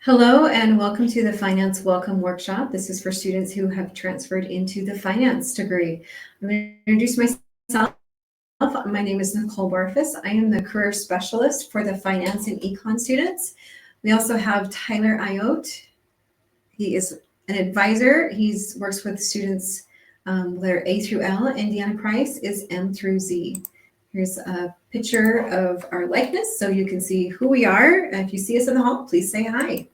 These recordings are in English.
Hello and welcome to the Finance Welcome Workshop. This is for students who have transferred into the finance degree. I'm going to introduce myself. My name is Nicole Barfus. I am the career specialist for the finance and econ students. We also have Tyler Iote. He is an advisor. He works with students that are A through L, and Deanna Price is M through Z. Here's a picture of our likeness so you can see who we are. If you see us in the hall, please say hi.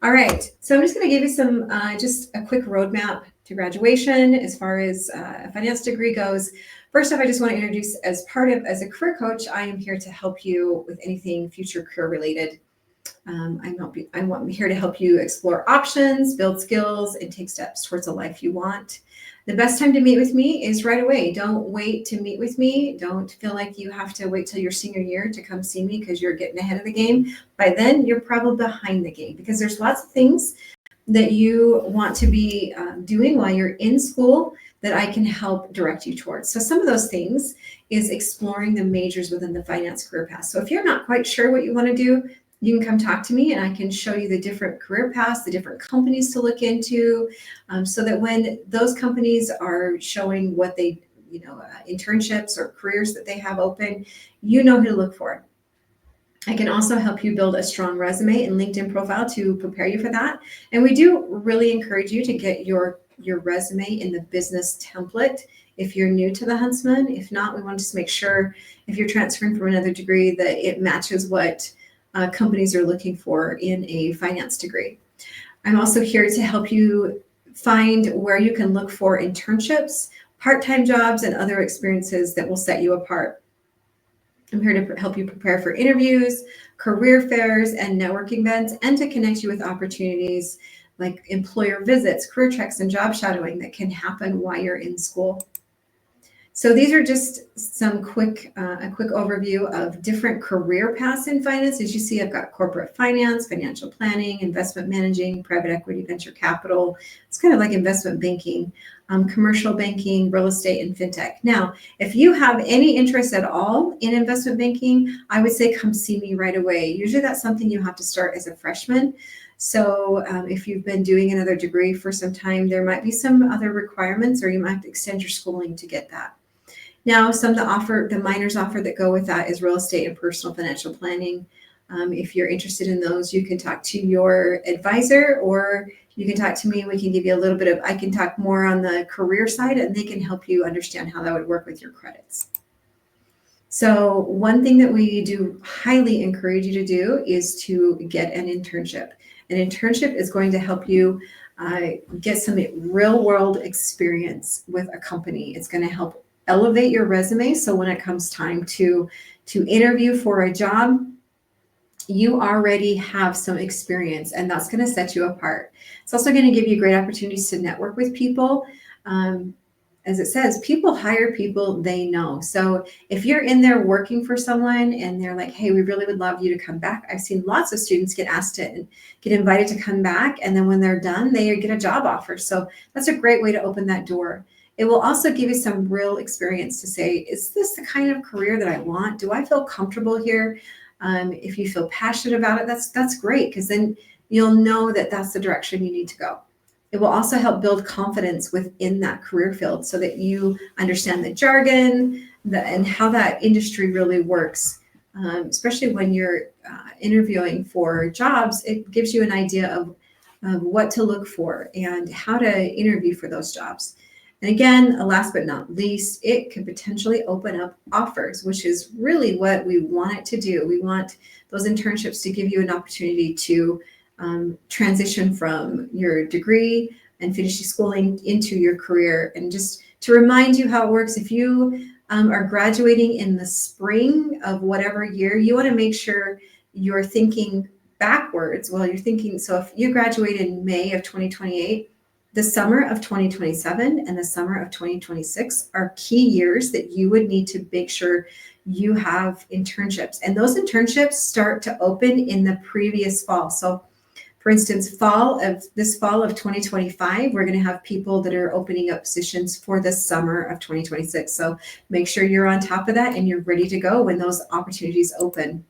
All right, so I'm just going to give you some, just a quick roadmap to graduation as far as a finance degree goes. First off, I just want to introduce as a career coach, I am here to help you with anything future career related. I'm here to help you explore options, build skills, and take steps towards the life you want. The best time to meet with me is right away. Don't wait to meet with me. Don't feel like you have to wait till your senior year to come see me because you're getting ahead of the game. By then, you're probably behind the game because there's lots of things that you want to be doing while you're in school that I can help direct you towards. So some of those things is exploring the majors within the finance career path. So if you're not quite sure what you want to do, you can come talk to me and I can show you the different career paths, the different companies to look into, so that when those companies are showing what they, internships or careers that they have open, you know who to look for. I can also help you build a strong resume and LinkedIn profile to prepare you for that. And we do really encourage you to get your resume in the business template if you're new to the Huntsman. If not, we want to just make sure if you're transferring from another degree that it matches what companies are looking for in a finance degree. I'm also here to help you find where you can look for internships, part-time jobs, and other experiences that will set you apart. I'm here to help you prepare for interviews, career fairs, and networking events, and to connect you with opportunities like employer visits, career treks, and job shadowing that can happen while you're in school. So these are just some a quick overview of different career paths in finance. As you see, I've got corporate finance, financial planning, investment managing, private equity, venture capital. It's kind of like investment banking, commercial banking, real estate, and fintech. Now, if you have any interest at all in investment banking, I would say come see me right away. Usually that's something you have to start as a freshman. So if you've been doing another degree for some time, there might be some other requirements, or you might have to extend your schooling to get that. Now, some of the minors offer that go with that is real estate and personal financial planning. If you're interested in those, you can talk to your advisor, or you can talk to me. We can give you a little bit I can talk more on the career side, and they can help you understand how that would work with your credits. So one thing that we do highly encourage you to do is to get an internship. An internship is going to help you get some real world experience with a company. It's going to help elevate your resume. So when it comes time to interview for a job, you already have some experience, and that's going to set you apart. It's also going to give you great opportunities to network with people. As it says, people hire people they know. So if you're in there working for someone and they're like, hey, we really would love you to come back. I've seen lots of students get asked to get invited to come back. And then when they're done, they get a job offer. So that's a great way to open that door. It will also give you some real experience to say, is this the kind of career that I want? Do I feel comfortable here? If you feel passionate about it, that's great, because then you'll know that that's the direction you need to go. It will also help build confidence within that career field so that you understand the jargon and how that industry really works. Especially when you're interviewing for jobs, it gives you an idea of what to look for and how to interview for those jobs. And again, last but not least, it could potentially open up offers, which is really what we want it to do. We want those internships to give you an opportunity to transition from your degree and finishing schooling into your career. And just to remind you how it works, if you are graduating in the spring of whatever year, you want to make sure you're thinking backwards while you're thinking. So if you graduate in May of 2028, the summer of 2027 and the summer of 2026 are key years that you would need to make sure you have internships. And those internships start to open in the previous fall. So for instance, this fall of 2025, we're going to have people that are opening up positions for the summer of 2026. So make sure you're on top of that and you're ready to go when those opportunities open.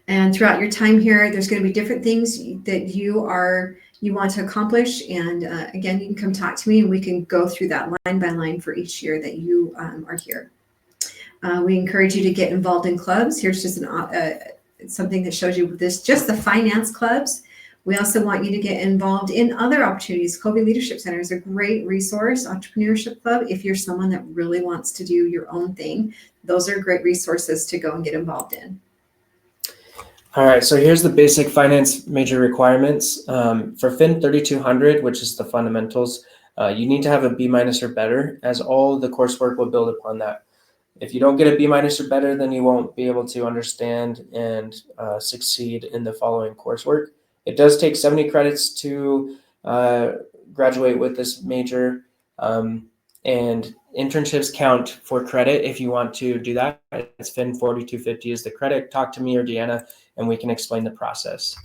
And throughout your time here, there's going to be different things that you want to accomplish. And again, you can come talk to me and we can go through that line by line for each year that you are here. We encourage you to get involved in clubs. Here's just something that shows you this, just the finance clubs. We also want you to get involved in other opportunities. Kobe Leadership Center is a great resource, entrepreneurship club. If you're someone that really wants to do your own thing, those are great resources to go and get involved in. All right, so here's the basic finance major requirements. For Fin 3200, which is the fundamentals, you need to have a B- or better, as all the coursework will build upon that. If you don't get a B- or better, then you won't be able to understand and succeed in the following coursework. It does take 70 credits to graduate with this major, and internships count for credit if you want to do that. It's Fin 4250 is the credit. Talk to me or Deanna, and we can explain the process.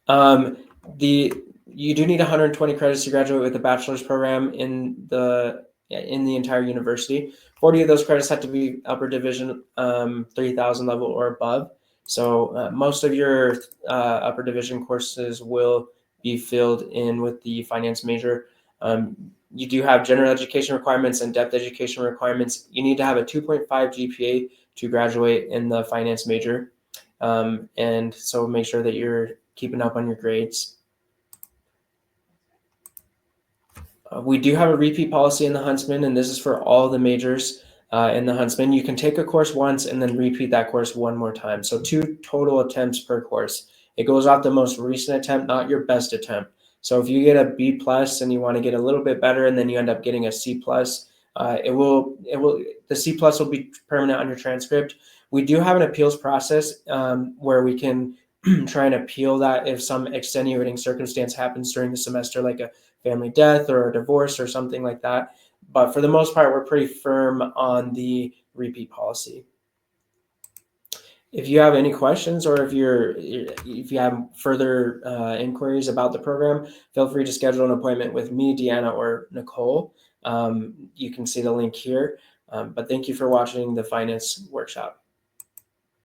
You do need 120 credits to graduate with a bachelor's program in the entire university. 40 of those credits have to be upper division 3000 level or above. So most of your upper division courses will be filled in with the finance major. You do have general education requirements and depth education requirements. You need to have a 2.5 GPA to graduate in the finance major. And so make sure that you're keeping up on your grades. We do have a repeat policy in the Huntsman, and this is for all the majors in the Huntsman. You can take a course once and then repeat that course one more time. So 2 total attempts per course. It goes off the most recent attempt, not your best attempt. So if you get a B+ and you want to get a little bit better and then you end up getting a C+, the C+ will be permanent on your transcript. We do have an appeals process where we can try and appeal that if some extenuating circumstance happens during the semester, like a family death or a divorce or something like that. But for the most part, we're pretty firm on the repeat policy. If you have any questions or if you have further inquiries about the program, feel free to schedule an appointment with me, Deanna, or Nicole. You can see the link here. But thank you for watching the finance workshop.